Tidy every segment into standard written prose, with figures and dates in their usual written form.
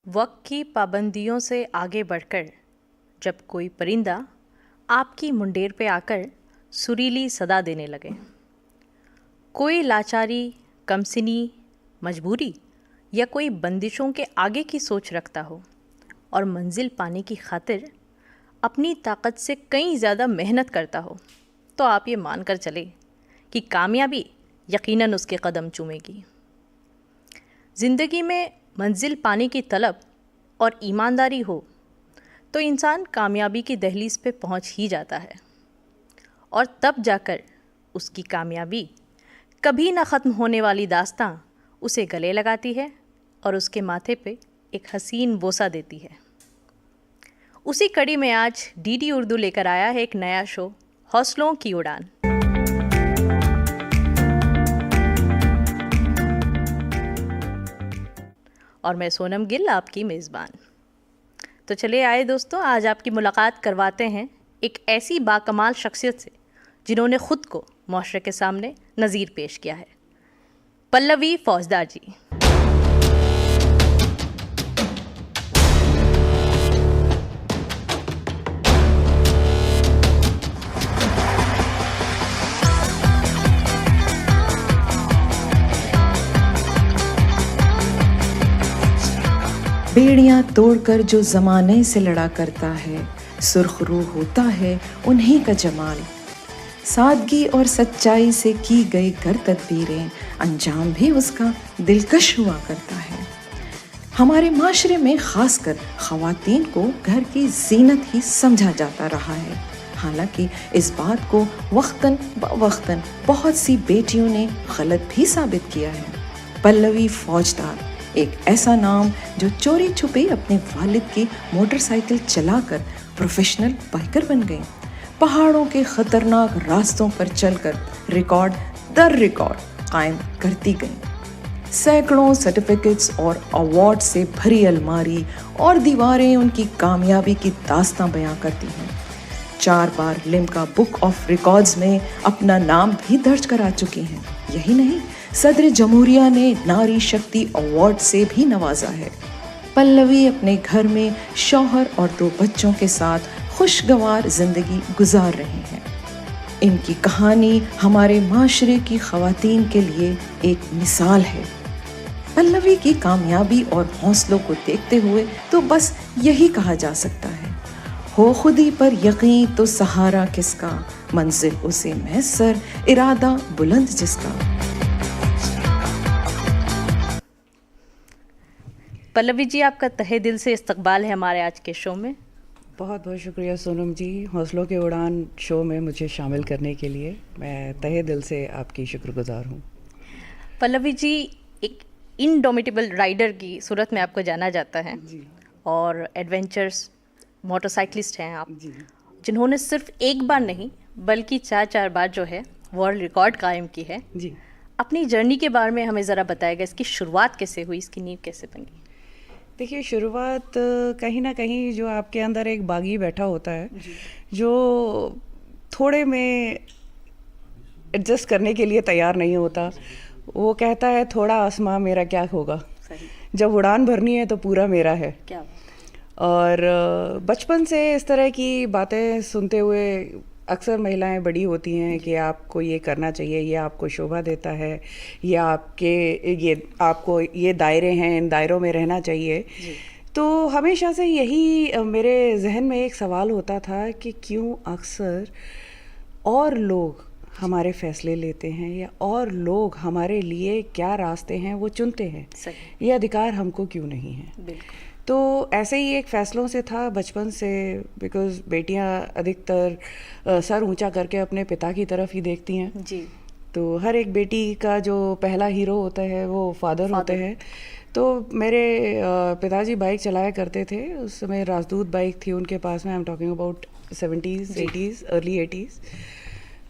वक्त की पाबंदियों से आगे बढ़कर जब कोई परिंदा आपकी मुंडेर पे आकर सुरीली सदा देने लगे, कोई लाचारी, कमसिनी, मजबूरी या कोई बंदिशों के आगे की सोच रखता हो और मंजिल पाने की खातिर अपनी ताकत से कहीं ज़्यादा मेहनत करता हो, तो आप ये मान कर चले कि कामयाबी यकीनन उसके कदम चूमेगी। ज़िंदगी में मंजिल पाने की तलब और ईमानदारी हो तो इंसान कामयाबी की दहलीज पे पहुंच ही जाता है, और तब जाकर उसकी कामयाबी कभी ना ख़त्म होने वाली दास्तां उसे गले लगाती है और उसके माथे पे एक हसीन बोसा देती है। उसी कड़ी में आज डीडी उर्दू लेकर आया है एक नया शो, हौसलों की उड़ान। और मैं सोनम गिल, आपकी मेज़बान। तो चलिए आए दोस्तों, आज आपकी मुलाकात करवाते हैं एक ऐसी बाकमाल शख्सियत से जिन्होंने ख़ुद को मुआशरे के सामने नज़ीर पेश किया है। पल्लवी फौजदार जी। बेड़ियां तोड़कर जो ज़माने से लड़ा करता है, सुर्ख रूह होता है उन्हीं का जमाल। सादगी और सच्चाई से की गई कर तदबीरें, अंजाम भी उसका दिलकश हुआ करता है। हमारे माशरे में खासकर ख़वातीन को घर की जीनत ही समझा जाता रहा है। हालांकि इस बात को वक्तन बवक्तन बहुत सी बेटियों ने गलत भी साबित किया है। पल्लवी फौजदार एक ऐसा नाम जो चोरी छुपे अपने वालिद की मोटरसाइकिल चलाकर प्रोफेशनल बाइकर बन गई। पहाड़ों के खतरनाक रास्तों पर चलकर रिकॉर्ड दर रिकॉर्ड कायम करती गई। सैकड़ों सर्टिफिकेट्स और अवार्ड से भरी अलमारी और दीवारें उनकी कामयाबी की दास्तां बयां करती हैं। 4 बार लिम्का बुक ऑफ रिकॉर्ड्स में अपना नाम भी दर्ज करा चुकी हैं। यही नहीं, सदर जमहूरिया ने नारी शक्ति अवार्ड से भी नवाजा है। पल्लवी अपने घर में शौहर और 2 बच्चों के साथ खुशगवार जिंदगी गुजार रहे हैं। इनकी कहानी हमारे माशरे की ख़वातीन के लिए एक मिसाल है। पल्लवी की कामयाबी और हौसलों को देखते हुए तो बस यही कहा जा सकता है, हो खुदी पर यकीन तो सहारा किसका, मंजिल उसे मैसर इरादा बुलंद जिसका। पल्लवी जी, आपका तहे दिल से इस्तकबाल है हमारे आज के शो में। बहुत बहुत शुक्रिया सोनम जी, हौसलों के उड़ान शो में मुझे शामिल करने के लिए। मैं तहे दिल से आपकी शुक्रगुजार हूँ। पल्लवी जी, एक इनडोमिटेबल राइडर की सूरत में आपको जाना जाता है जी। और एडवेंचर्स मोटरसाइकिलिस्ट हैं आप जी। जिन्होंने सिर्फ एक बार नहीं बल्कि 4 बार जो है वर्ल्ड रिकॉर्ड कायम की है। जी। अपनी जर्नी के बारे में हमें ज़रा बताएगा, इसकी शुरुआत कैसे हुई, इसकी नींव कैसे बनी? देखिए, शुरुआत कहीं ना कहीं जो आपके अंदर एक बागी बैठा होता है, जो थोड़े में एडजस्ट करने के लिए तैयार नहीं होता, वो कहता है थोड़ा आसमां मेरा क्या होगा, जब उड़ान भरनी है तो पूरा मेरा है। क्या? और बचपन से इस तरह की बातें सुनते हुए अक्सर महिलाएं बड़ी होती हैं कि आपको ये करना चाहिए, ये आपको शोभा देता है, ये आपको ये दायरे हैं, इन दायरों में रहना चाहिए। तो हमेशा से यही मेरे जहन में एक सवाल होता था कि क्यों अक्सर और लोग हमारे फैसले लेते हैं, या और लोग हमारे लिए क्या रास्ते हैं वो चुनते हैं, ये अधिकार हमको क्यों नहीं है। बिल्कुल। तो ऐसे ही एक फ़ैसलों से था बचपन से, बिकॉज़ बेटियां अधिकतर सर ऊंचा करके अपने पिता की तरफ ही देखती हैं। जी। तो हर एक बेटी का जो पहला हीरो होता है वो फादर होते हैं। तो मेरे पिताजी बाइक चलाया करते थे, उस समय राजदूत बाइक थी उनके पास में। I am talking about 70s, 80s, early 80s।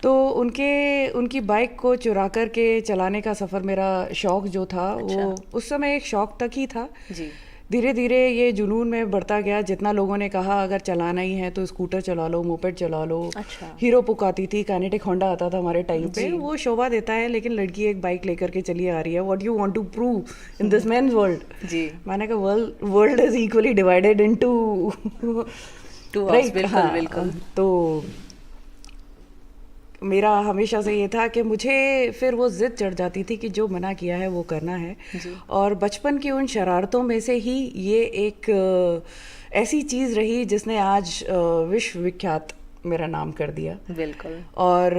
तो उनकी बाइक को चुरा करके चलाने का सफ़र, मेरा शौक़ जो था, वो उस समय एक शौक़ तक ही था। जी। धीरे धीरे ये जुनून में बढ़ता गया। जितना लोगों ने कहा अगर चलाना ही है तो स्कूटर चला लो, मोपेड चला लो। अच्छा। हीरो पुक आती थी, काइनेटिक होंडा आता था हमारे टाइम पे, वो शोभा देता है, लेकिन लड़की एक बाइक लेकर के चली आ रही है। What you want to prove in this men's world? जी। मैंने कहा world is equally divided into बिल्कुल बिल्कुल। तो मेरा हमेशा से ये था कि मुझे फिर वो जिद चढ़ जाती थी कि जो मना किया है वो करना है। और बचपन की उन शरारतों में से ही ये एक ऐसी चीज़ रही जिसने आज विश्व विख्यात मेरा नाम कर दिया। बिल्कुल। और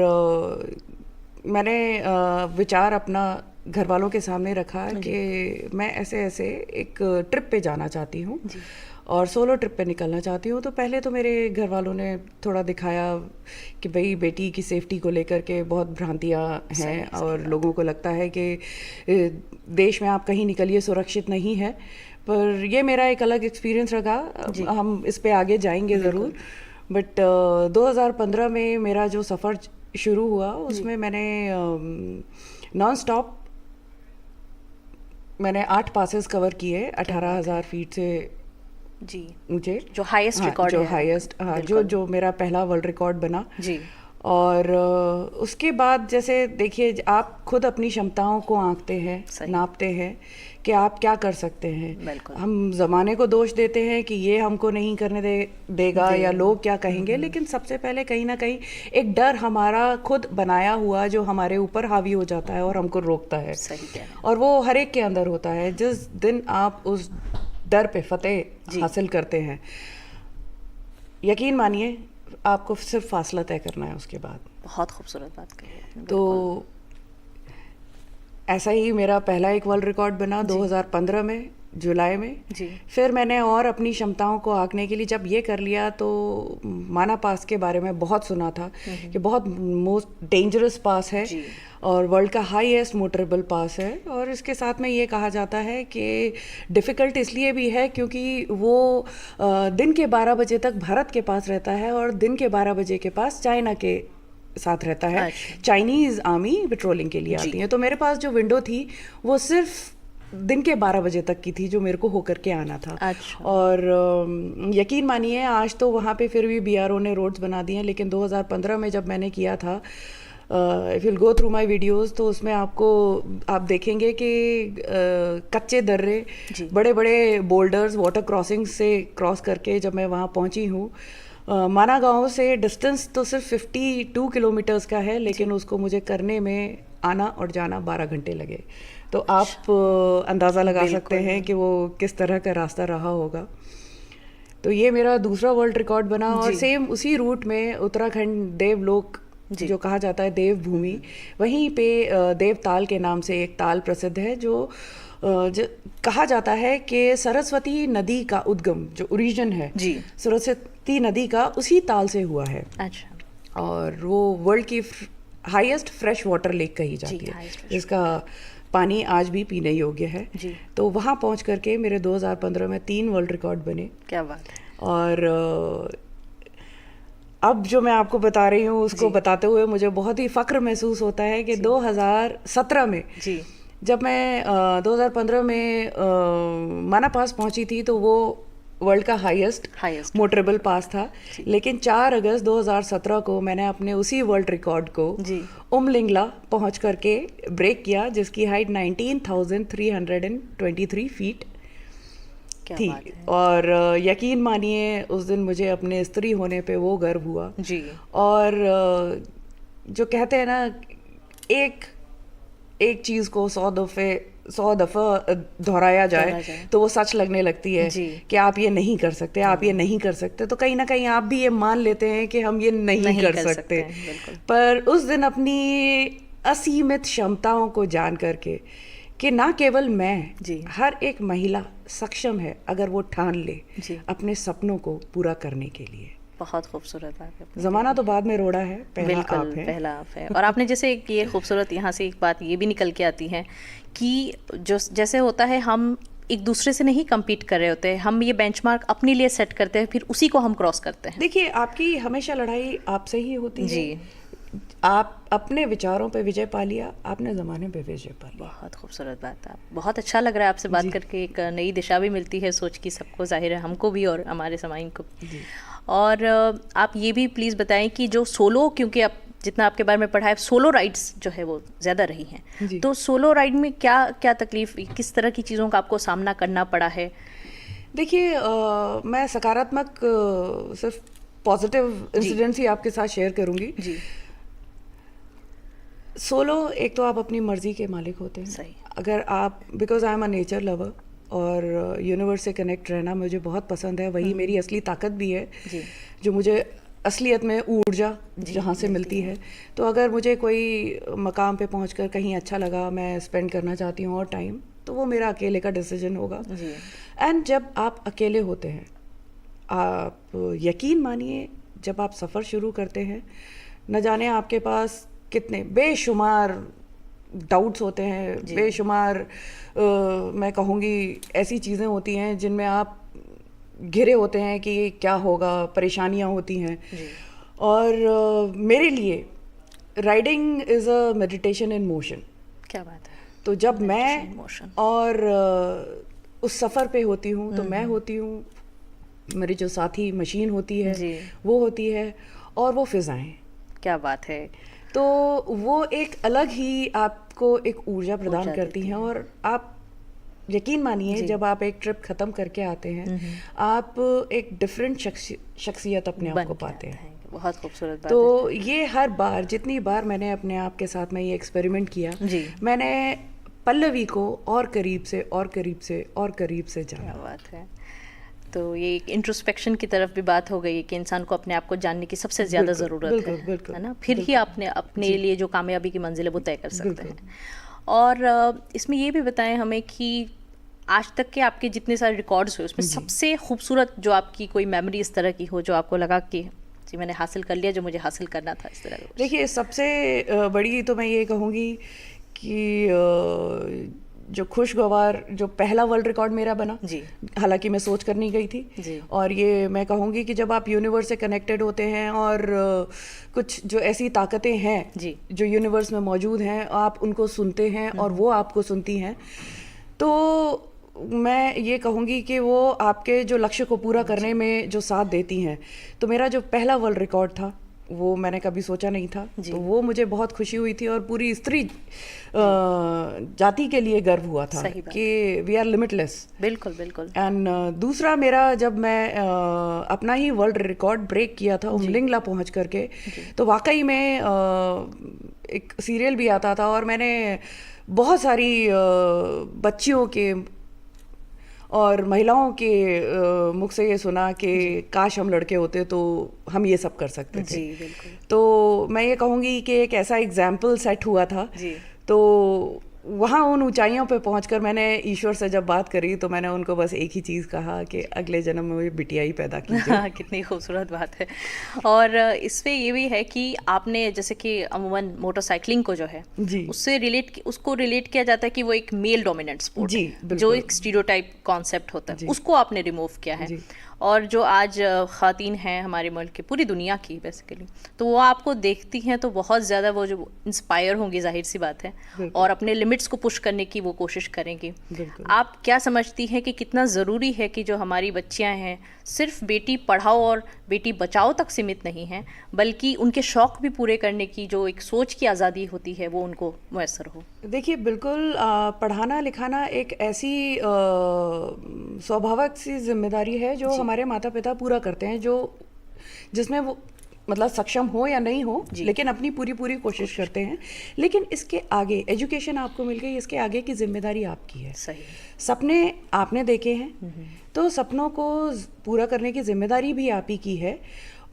मैंने विचार अपना घर वालों के सामने रखा कि मैं ऐसे ऐसे एक ट्रिप पे जाना चाहती हूँ और सोलो ट्रिप पे निकलना चाहती हूँ। तो पहले तो मेरे घर वालों ने थोड़ा दिखाया कि भाई बेटी की सेफ्टी को लेकर के बहुत भ्रांतियाँ हैं और लोगों को लगता है कि देश में आप कहीं निकलिए सुरक्षित नहीं है। पर ये मेरा एक अलग एक्सपीरियंस रहा। हम इस पे आगे जाएंगे ज़रूर। बट 2015 में मेरा जो सफ़र शुरू हुआ उसमें मैंने नॉन स्टॉप मैंने 8 पासेस कवर किए 18,000 फीट से जी ऊंचे, जो हाईएस्ट रिकॉर्ड जो है। हाईएस्ट जो मेरा पहला वर्ल्ड रिकॉर्ड बना जी। और उसके बाद जैसे देखिए आप खुद अपनी क्षमताओं को आंकते हैं, नापते हैं कि आप क्या कर सकते हैं। हम ज़माने को दोष देते हैं कि ये हमको नहीं करने देगा या लोग क्या कहेंगे, लेकिन सबसे पहले कहीं ना कहीं एक डर हमारा खुद बनाया हुआ जो हमारे ऊपर हावी हो जाता है और हमको रोकता है। और वो हर एक के अंदर होता है। जिस दिन आप उस डर पे फतेह हासिल करते हैं, यकीन मानिए आपको सिर्फ फासला तय करना है उसके बाद। बहुत खूबसूरत बात कही है। तो ऐसा ही मेरा पहला एक वर्ल्ड रिकॉर्ड बना 2015 में जुलाई में। फिर मैंने और अपनी क्षमताओं को आंकने के लिए जब ये कर लिया तो माना पास के बारे में बहुत सुना था कि बहुत मोस्ट डेंजरस पास है और वर्ल्ड का हाईएस्ट मोटरेबल पास है। और इसके साथ में ये कहा जाता है कि डिफ़िकल्ट इसलिए भी है क्योंकि वो दिन के 12 बजे तक भारत के पास रहता है और दिन के 12 बजे के पास चाइना के साथ रहता है। चाइनीज़ आर्मी पेट्रोलिंग के लिए आती है। तो मेरे पास जो विंडो थी वो सिर्फ दिन के 12 बजे तक की थी जो मेरे को होकर के आना था। और यकीन मानिए आज तो वहाँ पे फिर भी BRO ने रोड्स बना दिए हैं, लेकिन 2015 में जब मैंने किया था, if will go through my videos तो उसमें आप देखेंगे कि कच्चे दर्रे, बड़े बड़े बोल्डर्स, वाटर क्रॉसिंग से क्रॉस करके जब मैं वहाँ पहुँची हूँ। माना गांव से डिस्टेंस तो सिर्फ 52 किलोमीटर्स का है, लेकिन उसको मुझे करने में आना और जाना 12 घंटे लगे। तो आप अंदाज़ा लगा सकते हैं कि वो किस तरह का रास्ता रहा होगा। तो ये मेरा दूसरा वर्ल्ड रिकॉर्ड बना। और सेम उसी रूट में उत्तराखंड देवलोक जो कहा जाता है देवभूमि, वहीं पे देवताल के नाम से एक ताल प्रसिद्ध है जो कहा जाता है कि सरस्वती नदी का उद्गम जो ओरिजिन है सरस्वती नदी का उसी ताल से हुआ है। अच्छा। और वो वर्ल्ड की हाईएस्ट फ्रेश वाटर लेक कही जाती है, जिसका पानी आज भी पीने योग्य है। तो वहाँ पहुँच करके मेरे 2015 में 3 वर्ल्ड रिकॉर्ड बने। क्या बात है। और अब जो मैं आपको बता रही हूँ उसको बताते हुए मुझे बहुत ही फ़ख्र महसूस होता है कि 2017 में जब मैं 2015 में माना पास पहुंची थी तो वो वर्ल्ड का हाईएस्ट मोटरेबल पास था। लेकिन 4 अगस्त 2017 को मैंने अपने उसी वर्ल्ड रिकॉर्ड को उमलिंगला पहुंच करके ब्रेक किया, जिसकी हाइट 19,323 फीट थी। और यकीन मानिए उस दिन मुझे अपने स्त्री होने पे वो गर्व हुआ। और जो कहते हैं ना, एक चीज़ को 100 दफ़ा दोहराया जाए तो वो सच लगने लगती है कि आप ये नहीं कर सकते, आप ये नहीं कर सकते। तो कहीं ना कहीं आप भी ये मान लेते हैं कि हम ये नहीं कर सकते। पर उस दिन अपनी असीमित क्षमताओं को जान करके कि ना केवल मैं, हर एक महिला सक्षम है अगर वो ठान ले अपने सपनों को पूरा करने के लिए। बहुत खूबसूरत बात है। ज़माना तो बाद में रोड़ा है, पहला आप है। और आपने जैसे ये खूबसूरत, यहाँ से एक बात ये भी निकल के आती है कि जो जैसे होता है हम एक दूसरे से नहीं कम्पीट कर रहे होते हैं, हम ये बेंचमार्क अपने लिए सेट करते हैं, फिर उसी को हम क्रॉस करते हैं। देखिए आपकी हमेशा लड़ाई आपसे ही होती है। आप अपने विचारों पे विजय पा लिया, आपने ज़माने पे विजय पा लिया। बहुत खूबसूरत बात है। बहुत अच्छा लग रहा है आपसे बात करके, एक नई दिशा भी मिलती है सोच की, सबको जाहिर है, हमको भी और हमारे समाइन को। और आप ये भी प्लीज़ बताएं कि जो सोलो, क्योंकि आप जितना आपके बारे में पढ़ा है, सोलो राइड्स जो है वो ज़्यादा रही हैं, तो सोलो राइड में क्या क्या तकलीफ, किस तरह की चीज़ों का आपको सामना करना पड़ा है? देखिए, मैं सकारात्मक सिर्फ पॉजिटिव इंसिडेंट्स ही आपके साथ शेयर करूंगी। जी। सोलो, एक तो आप अपनी मर्जी के मालिक होते हैं। सही। अगर आप, because I am a nature lover और यूनिवर्स से कनेक्ट रहना मुझे बहुत पसंद है, वही मेरी असली ताकत भी है जी। जो मुझे असलियत में ऊर्जा जहाँ से मिलती है। तो अगर मुझे कोई मकाम पे पहुंचकर कहीं अच्छा लगा, मैं स्पेंड करना चाहती हूँ और टाइम, तो वो मेरा अकेले का डिसीजन होगा। एंड जब आप अकेले होते हैं, आप यकीन मानिए, जब आप सफ़र शुरू करते हैं, न जाने आपके पास कितने बेशुमार डाउट्स होते हैं, बेशुमार मैं कहूँगी ऐसी चीज़ें होती हैं जिनमें आप घिरे होते हैं कि क्या होगा, परेशानियाँ होती हैं। और मेरे लिए riding is a meditation in motion. क्या बात है। तो जब मैं और उस सफ़र पे होती हूँ, तो मैं होती हूँ, मेरी जो साथी मशीन होती है वो होती है, और वो फिज़ाएं। क्या बात है। तो वो एक अलग ही आपको एक ऊर्जा प्रदान करती हैं। और आप यकीन मानिए, जब आप एक ट्रिप ख़त्म करके आते हैं, आप एक डिफरेंट शख्सियत अपने आप को पाते हैं। बहुत खूबसूरत बात तो है। ये हर बार, जितनी बार मैंने अपने आप के साथ में ये एक्सपेरिमेंट किया, मैंने पल्लवी को और करीब से और करीब से और करीब से जाना। क्या बात है। तो ये एक इंट्रोस्पेक्शन की तरफ भी बात हो गई कि इंसान को अपने आप को जानने की सबसे ज़्यादा ज़रूरत है ना, फिर ही आपने अपने लिए जो कामयाबी की मंजिल है वो तय कर सकते हैं। और इसमें ये भी बताएं हमें कि आज तक के आपके जितने सारे रिकॉर्ड्स हुए, उसमें सबसे खूबसूरत जो आपकी कोई मेमोरी इस तरह की हो जो आपको लगा कि जी मैंने हासिल कर लिया जो मुझे हासिल करना था, इस तरह? देखिए, सबसे बड़ी तो मैं ये कहूँगी कि जो खुशगवार जो पहला वर्ल्ड रिकॉर्ड मेरा बना, हालांकि मैं सोच कर नहीं गई थी, और ये मैं कहूँगी कि जब आप यूनिवर्स से कनेक्टेड होते हैं और कुछ जो ऐसी ताकतें हैं जो यूनिवर्स में मौजूद हैं, आप उनको सुनते हैं और वो आपको सुनती हैं, तो मैं ये कहूँगी कि वो आपके जो लक्ष्य को पूरा करने में जो साथ देती हैं। तो मेरा जो पहला वर्ल्ड रिकॉर्ड था वो मैंने कभी सोचा नहीं था, तो वो मुझे बहुत खुशी हुई थी और पूरी स्त्री जाति के लिए गर्व हुआ था कि वी आर लिमिटलेस। बिल्कुल बिल्कुल। एंड दूसरा मेरा, जब मैं अपना ही वर्ल्ड रिकॉर्ड ब्रेक किया था उमलिंगला पहुंच करके, तो वाकई में एक सीरियल भी आता था और मैंने बहुत सारी बच्चियों के और महिलाओं के मुख से ये सुना कि काश हम लड़के होते तो हम ये सब कर सकते थे। तो मैं ये कहूँगी कि एक ऐसा एग्जाम्पल सेट हुआ था। तो वहाँ उन ऊंचाइयों पे पहुंचकर मैंने ईश्वर से जब बात करी, तो मैंने उनको बस एक ही चीज़ कहा कि अगले जन्म में मुझे बिटिया ही पैदा कीजिए। कितनी खूबसूरत बात है। और इसमें ये भी है कि आपने, जैसे कि अमूमन मोटरसाइकिलिंग को जो है उससे उसको रिलेट किया जाता है कि वो एक मेल डोमिनेंट स्पोर्ट है, जो एक स्टीरियोटाइप कॉन्सेप्ट होता है, उसको आपने रिमूव किया है। और जो आज ख़वातीन हैं हमारे मुल्क की, पूरी दुनिया की बेसिकली, तो वो आपको देखती हैं तो बहुत ज़्यादा वो जो इंस्पायर होंगी, जाहिर सी बात है, और अपने लिमिट्स को पुश करने की वो कोशिश करेंगी। आप क्या समझती हैं कि कितना ज़रूरी है कि जो हमारी बच्चियां हैं सिर्फ बेटी पढ़ाओ और बेटी बचाओ तक सीमित नहीं हैं, बल्कि उनके शौक़ भी पूरे करने की जो एक सोच की आज़ादी होती है वो उनको मुयस्सर हो? देखिए, बिल्कुल, पढ़ाना लिखाना एक ऐसी स्वाभाविक सी जिम्मेदारी है जो हमारे माता पिता पूरा करते हैं, जो जिसमें वो मतलब सक्षम हो या नहीं हो, लेकिन अपनी पूरी कोशिश करते हैं। लेकिन इसके आगे एजुकेशन आपको मिल गई, इसके आगे की जिम्मेदारी आपकी है। सही। सपने आपने देखे हैं, तो सपनों को पूरा करने की जिम्मेदारी भी आप ही की है,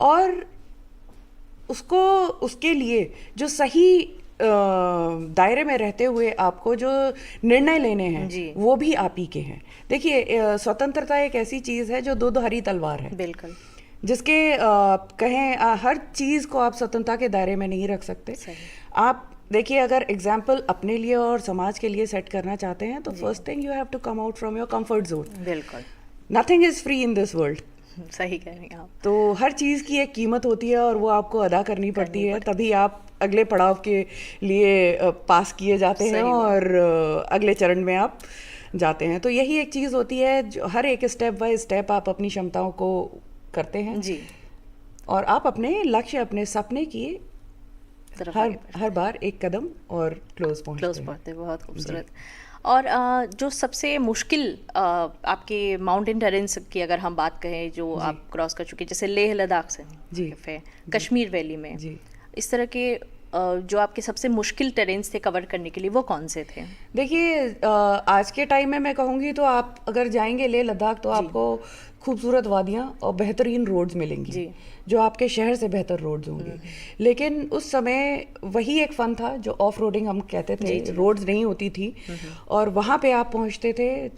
और उसके लिए जो सही दायरे में रहते हुए आपको जो निर्णय लेने हैं वो भी आप ही के हैं। देखिए, स्वतंत्रता एक ऐसी चीज़ है जो दो धारी तलवार है। बिल्कुल। जिसके कहें हर चीज़ को आप स्वतंत्रता के दायरे में नहीं रख सकते। आप देखिए, अगर एग्जाम्पल अपने लिए और समाज के लिए सेट करना चाहते हैं, तो first thing you have to come out from your comfort zone. बिल्कुल। Nothing is free in this world. सही कह रही हैं आप। तो हर चीज़ की एक कीमत होती है और वो आपको अदा करनी पड़ती है, तभी आप अगले पड़ाव के लिए पास किए जाते हैं और अगले चरण में आप जाते हैं। तो यही एक चीज़ होती है, जो हर एक स्टेप बाय स्टेप आप अपनी क्षमताओं को करते हैं जी, और आप अपने लक्ष्य, अपने सपने की तरफ हर बार एक कदम और क्लोज पहुंचते क्लोज हैं। पढ़ते, बहुत खूबसूरत। और जो सबसे मुश्किल आपके माउंटेन टेरेन्स की अगर हम बात कहें जो आप क्रॉस कर चुके, जैसे लेह लद्दाख से जी, कश्मीर वैली में, जी, इस तरह के जो आपके सबसे मुश्किल टेरेन्स थे कवर करने के लिए, वो कौन से थे? देखिए आज के टाइम में मैं कहूँगी तो आप अगर जाएंगे लेह लद्दाख तो आपको खूबसूरत वादियाँ और बेहतरीन रोड्स मिलेंगी जी। जो आपके शहर से बेहतर रोड्स होंगे। लेकिन उस समय वही एक फन था जो ऑफ रोडिंग हम कहते थे, रोड्स नहीं होती थी और वहाँ पे आप पहुँचते थे।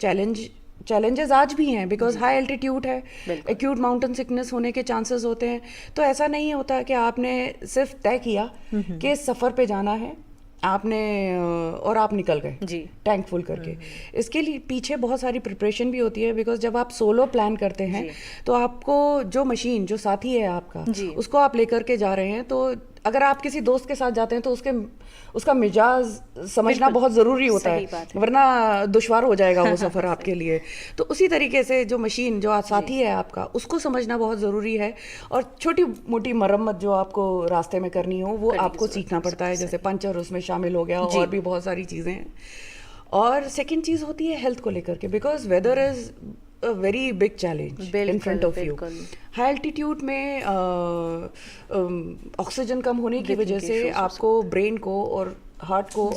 चैलेंजेस आज भी हैं बिकॉज हाई एल्टीट्यूड है, एक्यूट माउंटेन सिकनेस होने के चांसेस होते हैं। तो ऐसा नहीं होता कि आपने सिर्फ तय किया कि इस सफ़र पे जाना है आपने और आप निकल गए जी, टैंक फुल करके। इसके लिए पीछे बहुत सारी प्रिपरेशन भी होती है बिकॉज जब आप सोलो प्लान करते हैं तो आपको जो मशीन, जो साथी है आपका, उसको आप लेकर के जा रहे हैं। तो अगर आप किसी दोस्त के साथ जाते हैं तो उसका मिजाज समझना बहुत ज़रूरी होता है, वरना दुश्वार हो जाएगा वो सफ़र आपके लिए। तो उसी तरीके से जो मशीन, जो साथी है आपका, उसको समझना बहुत ज़रूरी है। और छोटी मोटी मरम्मत जो आपको रास्ते में करनी हो वो आपको सीखना पड़ता है, जैसे पंचर उसमें शामिल हो गया और भी बहुत सारी चीज़ें हैं। और सेकेंड चीज़ होती है हेल्थ को लेकर के, because weather is a very big challenge in front of you. High altitude में ऑक्सीजन कम होने की वजह से आपको ब्रेन को और हार्ट को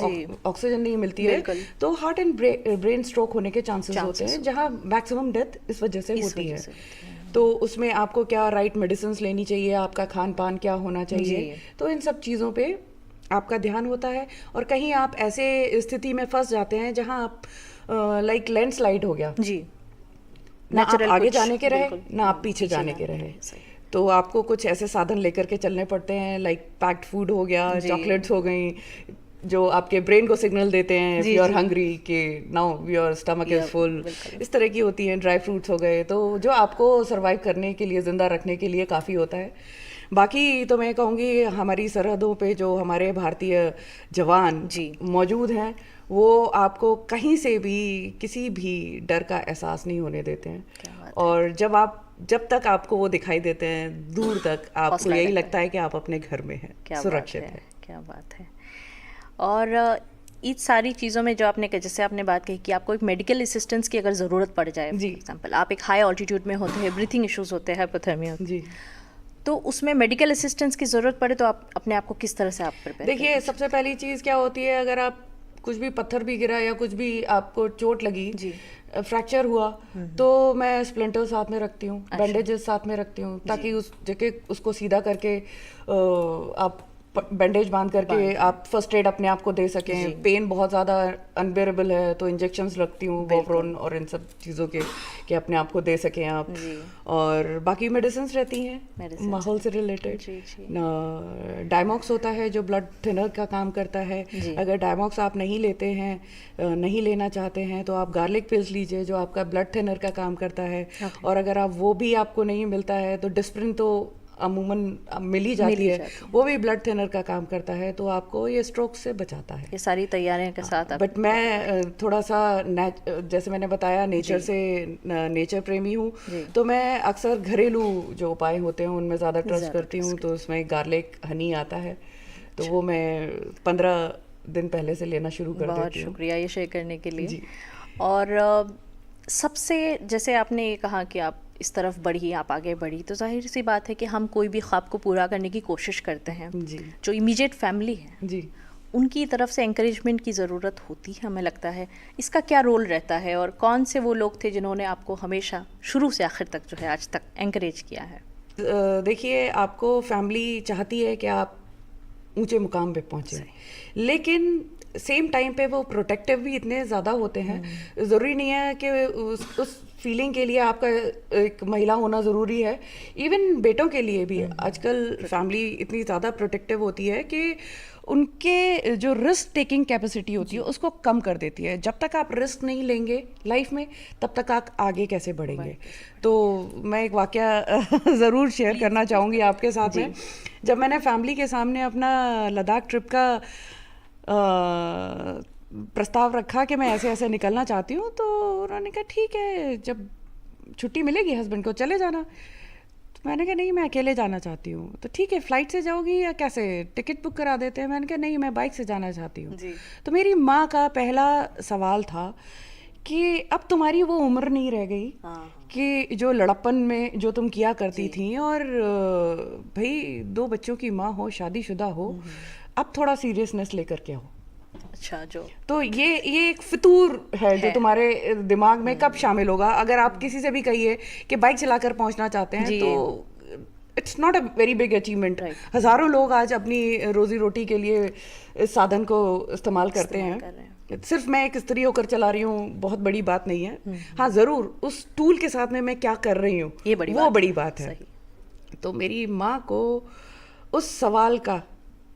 ऑक्सीजन नहीं मिलती है, तो हार्ट एंड ब्रेन स्ट्रोक होने के चांसेस होते हैं, जहां मैक्सिमम डेथ इस वजह से होती है। तो उसमें आपको क्या राइट मेडिसिन लेनी चाहिए, आपका खान पान क्या होना चाहिए, तो इन सब चीज़ों पे आपका ध्यान होता है। और कहीं आप ऐसे स्थिति में फंस जाते हैं जहां आप लाइक लैंडस्लाइड हो गया जी, ना आप आगे जाने के रहे ना आप पीछे जाने के रहे, तो आपको कुछ ऐसे साधन लेकर के चलने पड़ते हैं, लाइक पैक्ड फूड हो गया, चॉकलेट्स हो गई, जो आपके ब्रेन को सिग्नल देते हैं इफ यू आर हंग्री कि now your stomach is full, इस तरह की होती हैं। ड्राई फ्रूट्स हो गए, तो जो आपको सरवाइव करने के लिए, जिंदा रखने के लिए काफ़ी होता है। बाकी तो मैं कहूँगी हमारी सरहदों पे जो हमारे भारतीय जवान मौजूद हैं वो आपको कहीं से भी किसी भी डर का एहसास नहीं होने देते हैं। और जब तक आपको वो दिखाई देते हैं दूर तक, आपको यही लगता है कि आप अपने घर में हैं, सुरक्षित है। क्या बात है। और इन सारी चीज़ों में जो आपने, जैसे आपने बात कही कि आपको एक मेडिकल असिस्टेंस की अगर ज़रूरत पड़ जाए, फॉर एग्जांपल आप एक हाई ऑल्टीट्यूड में होते हैं, ब्रीथिंग इश्यूज होते हैं, हाइपोथर्मिया जी, तो उसमें मेडिकल असिस्टेंस की ज़रूरत पड़े तो आप अपने आप को किस तरह से आप प्रिपेयर? देखिए, सबसे पहली चीज़ क्या होती है, अगर आप कुछ भी पत्थर भी गिरा या कुछ भी आपको चोट लगी, फ्रैक्चर हुआ, तो मैं स्प्लिंटर साथ में रखती हूँ, बैंडेजेस साथ में रखती हूँ, ताकि उस जगह उसको सीधा करके आप बैंडेज बांध करके आप फर्स्ट एड अपने आप को दे सकें। पेन बहुत ज़्यादा अनबेरेबल है तो इंजेक्शंस रखती हूँ, वोफ्रोन और इन सब चीज़ों के, कि अपने आप को दे सकें आप। और बाकी मेडिसिन रहती हैं माहौल से रिलेटेड। डायमॉक्स होता है जो ब्लड थिनर का काम करता है। अगर डायमॉक्स आप नहीं लेते हैं, नहीं लेना चाहते हैं, तो आप गार्लिक पिल्स लीजिए जो आपका ब्लड थिनर का काम करता है। और अगर आप वो भी आपको नहीं मिलता है तो डिस्प्रिन तो अमूमन मिल ही जाती है, वो भी ब्लड थिनर का काम करता है, तो आपको ये स्ट्रोक से बचाता है। ये सारी तैयारियों के साथ। बट मैं थोड़ा सा जैसे मैंने बताया नेचर प्रेमी हूँ, तो मैं अक्सर घरेलू जो उपाय होते हैं उनमें ज़्यादा ट्रस्ट करती हूँ। तो उसमें गार्लिक हनी आता है, तो वो मैं 15 दिन पहले से लेना शुरू कर देती हूँ। बहुत शुक्रिया ये शेयर करने के लिए। और सबसे, जैसे आपने ये कहा कि आप इस तरफ बढ़ी, आप आगे बढ़ी, तो जाहिर सी बात है कि हम कोई भी ख्वाब को पूरा करने की कोशिश करते हैं। जो इमीडिएट फैमिली है उनकी तरफ से एंकरेजमेंट की ज़रूरत होती है, हमें लगता है। इसका क्या रोल रहता है और कौन से वो लोग थे जिन्होंने आपको हमेशा शुरू से आखिर तक जो है आज तक एंकरेज किया है? देखिए, आपको फैमिली चाहती है कि आप ऊंचे मुकाम पे पहुंचे, लेकिन सेम टाइम पे वो प्रोटेक्टिव भी इतने ज़्यादा होते हैं। ज़रूरी नहीं है कि उस फीलिंग के लिए आपका एक महिला होना ज़रूरी है, इवन बेटों के लिए भी। आजकल फैमिली इतनी ज़्यादा प्रोटेक्टिव होती है कि उनके जो रिस्क टेकिंग कैपेसिटी होती है उसको कम कर देती है। जब तक आप रिस्क नहीं लेंगे लाइफ में, तब तक आप आगे कैसे बढ़ेंगे। तो मैं एक वाकया ज़रूर शेयर करना चाहूँगी आपके साथ में। जब मैंने फैमिली के सामने अपना लद्दाख ट्रिप का प्रस्ताव रखा कि मैं ऐसे ऐसे निकलना चाहती हूँ, तो उन्होंने कहा ठीक है, जब छुट्टी मिलेगी हस्बैंड को चले जाना। तो मैंने कहा नहीं, मैं अकेले जाना चाहती हूँ। तो ठीक है, फ्लाइट से जाओगी या कैसे, टिकट बुक करा देते हैं। मैंने कहा नहीं, मैं बाइक से जाना चाहती हूँ। तो मेरी माँ का पहला सवाल था कि अब तुम्हारी वो उम्र नहीं रह गई कि जो लड़प्पन में जो तुम किया करती थी, और भाई 2 बच्चों की माँ हो, शादीशुदा हो, अब थोड़ा सीरियसनेस लेकर के हो। अच्छा, जो तो ये एक फितूर है जो तुम्हारे दिमाग में कब शामिल होगा। अगर आप किसी से भी कहिए कि बाइक चलाकर पहुंचना चाहते हैं, तो it's not a very big achievement. हजारों लोग आज अपनी रोजी रोटी के लिए इस साधन को इस्तेमाल करते हैं। सिर्फ मैं एक स्त्री होकर चला रही हूँ, बहुत बड़ी बात नहीं है। हाँ, जरूर उस टूल के साथ में मैं क्या कर रही हूँ, वो बड़ी बात है। तो मेरी माँ को उस सवाल का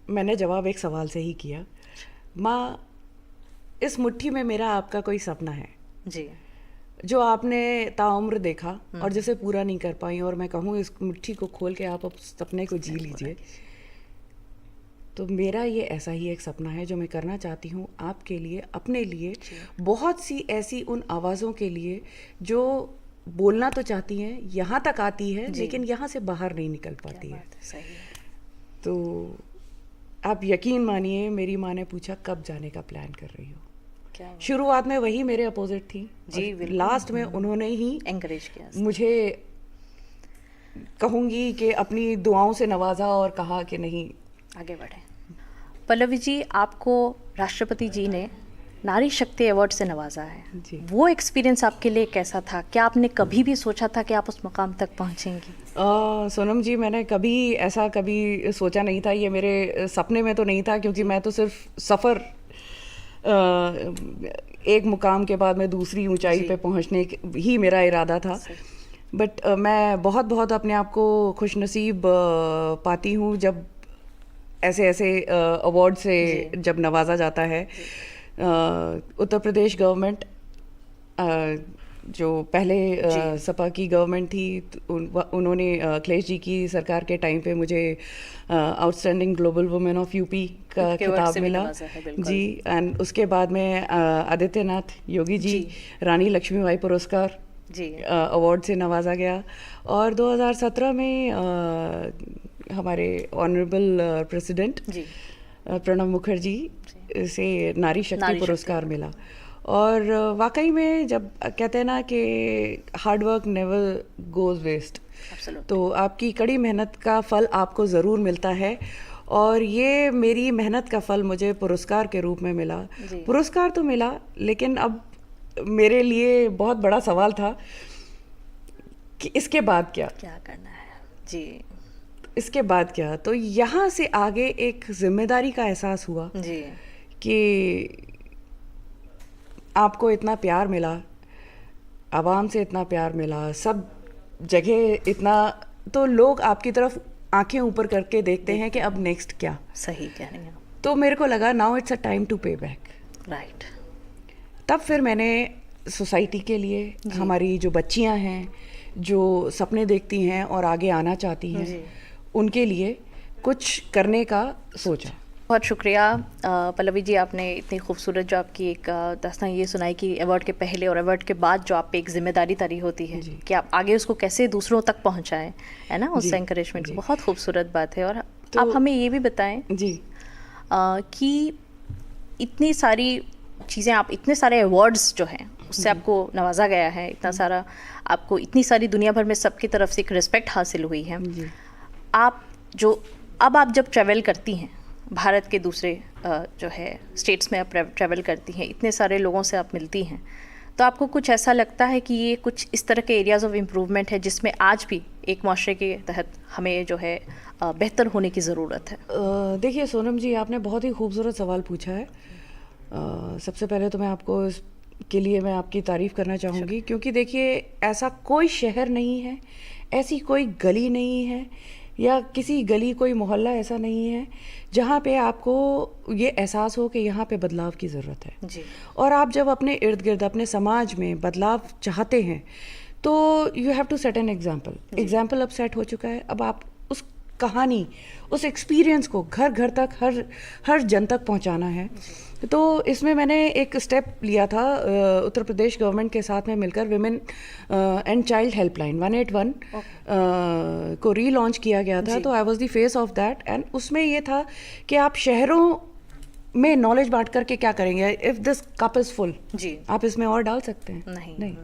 मैंने जवाब एक सवाल से ही किया, माँ, इस मुट्ठी में मेरा आपका कोई सपना है जी, जो आपने ताउम्र देखा और जिसे पूरा नहीं कर पाई, और मैं कहूँ इस मुट्ठी को खोल के आप उस सपने को जी लीजिए। तो मेरा ये ऐसा ही एक सपना है जो मैं करना चाहती हूँ आपके लिए, अपने लिए, बहुत सी ऐसी उन आवाज़ों के लिए जो बोलना तो चाहती हैं, यहाँ तक आती है लेकिन यहाँ से बाहर नहीं निकल पाती है। तो आप यकीन मानिए, मेरी माँ ने पूछा कब जाने का प्लान कर रही हो। शुरुआत में वही मेरे अपोजिट थी जी, लास्ट में उन्होंने ही एनकरेज किया, मुझे कहूँगी कि अपनी दुआओं से नवाजा और कहा कि नहीं, आगे बढ़े। पल्लवी जी, आपको राष्ट्रपति जी ने नारी शक्ति अवार्ड से नवाजा है जी। वो एक्सपीरियंस आपके लिए कैसा था? क्या आपने कभी भी सोचा था कि आप उस मकाम तक पहुंचेंगी? सोनम जी, मैंने ऐसा कभी सोचा नहीं था। ये मेरे सपने में तो नहीं था, क्योंकि मैं तो सिर्फ सफ़र एक मुकाम के बाद में दूसरी ऊंचाई पे पहुंचने ही मेरा इरादा था। बट मैं बहुत बहुत अपने आप को खुशनसीब पाती हूँ जब ऐसे अवार्ड से जब नवाजा जाता है। उत्तर प्रदेश गवर्नमेंट, जो पहले सपा की गवर्नमेंट थी, उन्होंने अखिलेश जी की सरकार के टाइम पे मुझे outstanding global women of UP का खिताब मिला जी। एंड उसके बाद में आदित्यनाथ योगी जी रानी लक्ष्मीबाई पुरस्कार अवार्ड से नवाजा गया। और 2017 में हमारे ऑनरेबल प्रेसिडेंट प्रणब मुखर्जी से नारी शक्ति पुरस्कार मिला। और वाकई में जब कहते हैं ना कि hard work never goes waste, तो आपकी कड़ी मेहनत का फल आपको ज़रूर मिलता है। और ये मेरी मेहनत का फल मुझे पुरस्कार के रूप में मिला। पुरस्कार तो मिला, लेकिन अब मेरे लिए बहुत बड़ा सवाल था कि इसके बाद क्या करना है जी, इसके बाद क्या। तो यहाँ से आगे एक जिम्मेदारी का एहसास हुआ जी कि आपको इतना प्यार मिला, आवाम से इतना प्यार मिला, सब जगह इतना, तो लोग आपकी तरफ आंखें ऊपर करके देखते हैं कि अब नेक्स्ट क्या। सही कह रही हैं। तो मेरे को लगा now it's a time to pay back. Right. तब फिर मैंने सोसाइटी के लिए, हमारी जो बच्चियां हैं जो सपने देखती हैं और आगे आना चाहती हैं, उनके लिए कुछ करने का सोचा। बहुत शुक्रिया पल्लवी जी, आपने इतनी खूबसूरत जो आपकी एक दास्तान ये सुनाई कि अवार्ड के पहले और अवार्ड के बाद जो आप पे एक जिम्मेदारी तारी होती है कि आप आगे उसको कैसे दूसरों तक पहुंचाएं, है ना, उस एनकरेजमेंट। बहुत खूबसूरत बात है। और तो आप हमें ये भी बताएं जी कि इतनी सारी चीज़ें, आप इतने सारे अवार्ड्स जो हैं उससे आपको नवाजा गया है, इतना सारा आपको, इतनी सारी दुनिया भर में सबकी तरफ से एक रिस्पेक्ट हासिल हुई है। अब आप जब ट्रैवल करती हैं भारत के दूसरे जो है स्टेट्स में आप ट्रैवल करती हैं, इतने सारे लोगों से आप मिलती हैं, तो आपको कुछ ऐसा लगता है कि ये कुछ इस तरह के एरियाज़ ऑफ इम्प्रूवमेंट है जिसमें आज भी एक माशरे के तहत हमें जो है बेहतर होने की ज़रूरत है? देखिए सोनम जी, आपने बहुत ही खूबसूरत सवाल पूछा है। सबसे पहले तो मैं आपको के लिए मैं आपकी तारीफ़ करना चाहूँगी, क्योंकि देखिए ऐसा कोई शहर नहीं है, ऐसी कोई गली नहीं है, या किसी गली कोई मोहल्ला ऐसा नहीं है जहाँ पे आपको ये एहसास हो कि यहाँ पे बदलाव की ज़रूरत है जी। और आप जब अपने इर्द गिर्द अपने समाज में बदलाव चाहते हैं तो you have to set an example अब सेट हो चुका है। अब आप उस कहानी, उस एक्सपीरियंस को घर घर तक, हर जन तक पहुंचाना है। तो इसमें मैंने एक स्टेप लिया था उत्तर प्रदेश गवर्नमेंट के साथ में मिलकर, विमेन एंड चाइल्ड हेल्पलाइन 181 को रीलॉन्च किया गया था। तो I was the face of that, and उसमें ये था कि आप शहरों में नॉलेज बांट करके क्या करेंगे। If this cup is full, जी, आप इसमें और डाल सकते हैं? नहीं।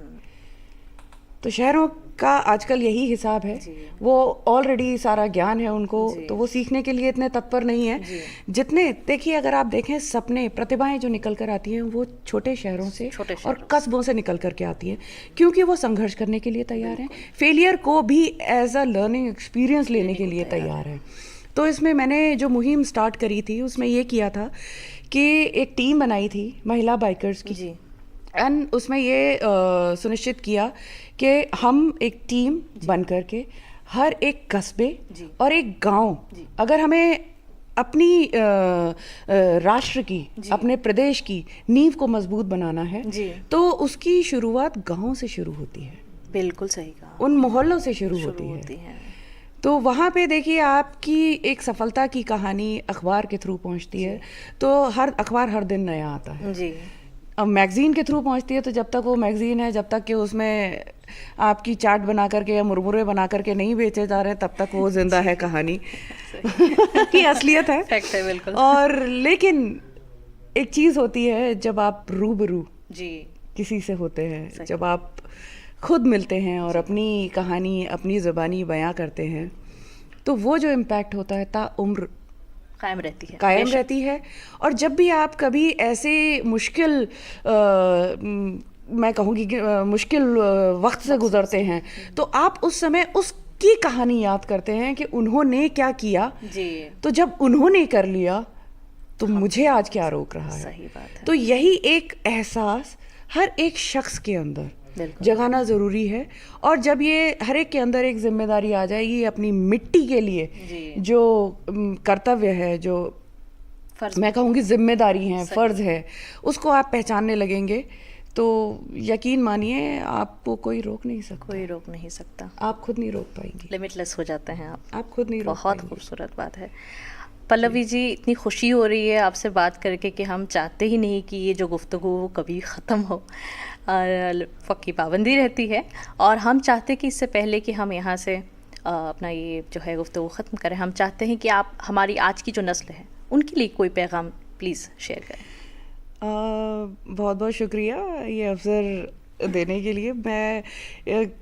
तो शहरों का आजकल यही हिसाब है, वो ऑलरेडी सारा ज्ञान है उनको, तो वो सीखने के लिए इतने तत्पर नहीं है जितने, देखिए अगर आप देखें सपने, प्रतिभाएं जो निकल कर आती हैं वो छोटे शहरों से और कस्बों से निकल कर के आती हैं, क्योंकि वो संघर्ष करने के लिए तैयार हैं, फेलियर को भी एज अ लर्निंग एक्सपीरियंस लेने के लिए तैयार हैं। तो इसमें मैंने जो मुहिम स्टार्ट करी थी उसमें ये किया था कि एक टीम बनाई थी महिला बाइकर्स की, एंड उसमें ये सुनिश्चित किया कि हम एक टीम बन करके हर एक कस्बे और एक गांव, अगर हमें अपनी राष्ट्र की, अपने प्रदेश की नींव को मजबूत बनाना है तो उसकी शुरुआत गांव से शुरू होती है। बिल्कुल सही कहा। उन मोहल्लों से शुरू होती है। तो वहाँ पे देखिए आपकी एक सफलता की कहानी अखबार के थ्रू पहुँचती है, तो हर अखबार हर दिन नया आता है जी। अब मैगज़ीन के थ्रू पहुंचती है, तो जब तक वो मैगज़ीन है, जब तक कि उसमें आपकी चाट बना करके या मुरमुरे बना करके नहीं बेचे जा रहे, तब तक वो जिंदा है कहानी की असलियत है। फैक्ट है, बिल्कुल। और लेकिन एक चीज़ होती है जब आप रूबरू जी किसी से होते हैं, जब आप खुद मिलते हैं और अपनी कहानी, अपनी ज़बानी बयां करते हैं, तो वो जो इम्पैक्ट होता है ताउम्र कायम रहती है। और जब भी आप कभी ऐसे मुश्किल मैं कहूँगी मुश्किल वक्त से गुजरते हैं, तो आप उस समय उसकी कहानी याद करते हैं कि उन्होंने क्या किया जी। तो जब उन्होंने कर लिया तो मुझे आज क्या रोक रहा है। सही बात है। तो यही एक एहसास हर एक शख्स के अंदर जगाना ज़रूरी है, और जब ये हर एक के अंदर एक जिम्मेदारी आ जाएगी अपनी मिट्टी के लिए, जो कर्तव्य है, जो मैं कहूँगी जिम्मेदारी है, फ़र्ज़ है, उसको आप पहचानने लगेंगे, तो यकीन मानिए आपको कोई रोक नहीं सकता। आप खुद नहीं रोक पाएंगी, लिमिटलेस हो जाते हैं आप खुद नहीं रोक पाएंगी। बहुत खूबसूरत बात है। पल्लवी जी, इतनी खुशी हो रही है आपसे बात करके कि हम चाहते ही नहीं कि ये जो गुफ्तगू वो कभी ख़त्म हो, और वक्त की पाबंदी रहती है, और हम चाहते कि इससे पहले कि हम यहाँ से अपना ये जो है गुफ्तगू ख़त्म करें, हम चाहते हैं कि आप हमारी आज की जो नस्ल है उनके लिए कोई पैगाम प्लीज़ शेयर करें। बहुत बहुत शुक्रिया ये अवसर देने के लिए। मैं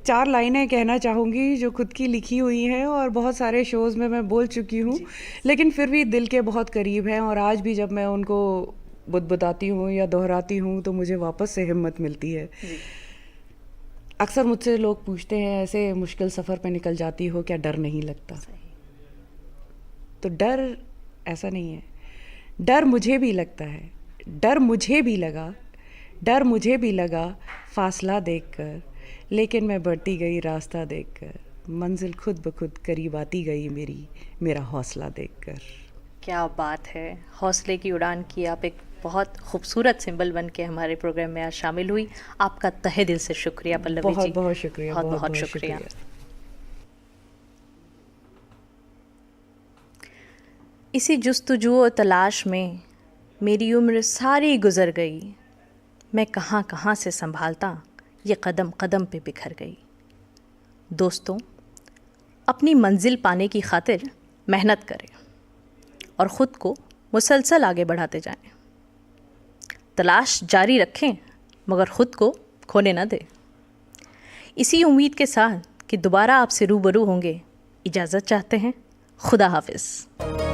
4 लाइनें कहना चाहूँगी जो खुद की लिखी हुई हैं, और बहुत सारे शोज़ में मैं बोल चुकी हूँ, लेकिन फिर भी दिल के बहुत करीब हैं, और आज भी जब मैं उनको बुदबुदाती हूँ या दोहराती हूँ तो मुझे वापस से हिम्मत मिलती है। अक्सर मुझसे लोग पूछते हैं, ऐसे मुश्किल सफ़र पे निकल जाती हो, क्या डर नहीं लगता? तो डर ऐसा नहीं है, डर मुझे भी लगता है, डर मुझे भी लगा फासला देखकर, लेकिन मैं बढ़ती गई रास्ता देखकर, मंजिल खुद ब खुद करीब आती गई मेरा हौसला देखकर। क्या बात है, हौसले की उड़ान की आप एक बहुत खूबसूरत सिंबल बन के हमारे प्रोग्राम में आज शामिल हुई। आपका तहे दिल से शुक्रिया पल्लवी जी, बहुत शुक्रिया, बहुत शुक्रिया। इसी जुस्तजू और तलाश में मेरी उम्र सारी गुजर गई, मैं कहाँ कहाँ से संभालता ये कदम कदम पे बिखर गई। दोस्तों, अपनी मंजिल पाने की खातिर मेहनत करें और ख़ुद को मुसलसल आगे बढ़ाते जाएं। तलाश जारी रखें मगर ख़ुद को खोने ना दें। इसी उम्मीद के साथ कि दोबारा आपसे रूबरू होंगे, इजाज़त चाहते हैं। खुदा हाफिज़।